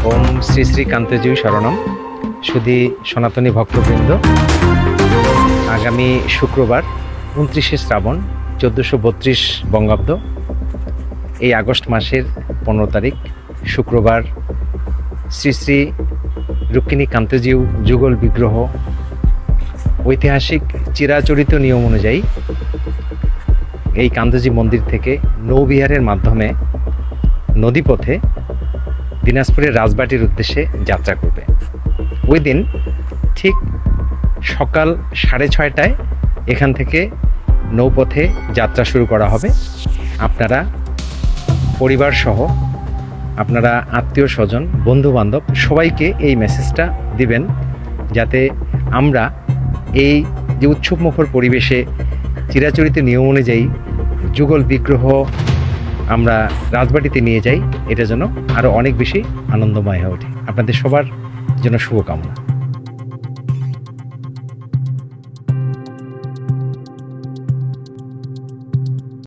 ওম শ্রী শ্রী কান্তেজি শরণম। সুধী সনাতনী ভক্তবৃন্দ, আগামী শুক্রবার 29শে শ্রাবণ 1432 বঙ্গাব্দ, এই আগস্ট মাসের 15 তারিখ শুক্রবার শ্রী শ্রী রুক্মিণী কান্তেজিউ যুগল বিগ্রহ ঐতিহাসিক চিরাচরিত নিয়ম অনুযায়ী এই কান্তেজি মন্দির থেকে নৌবিহারের মাধ্যমে নদীপথে দিনাজপুরের রাজবাটির উদ্দেশ্যে যাত্রা করবে। ওই দিন ঠিক সকাল 6:30টায় এখান থেকে নৌপথে যাত্রা শুরু করা হবে। আপনারা পরিবার সহ, আপনারা আত্মীয় স্বজন, বন্ধুবান্ধব সবাইকে এই মেসেজটা দিবেন, যাতে আমরা এই যে উৎসবমুখর পরিবেশে চিরাচরিত নিয়ম অনুযায়ী যুগল বিগ্রহ আমরা রাজবাটিতে নিয়ে যাই, এটা যেন আরও অনেক বেশি আনন্দময় হয়ে ওঠে। আপনাদের সবার জন্য শুভকামনা।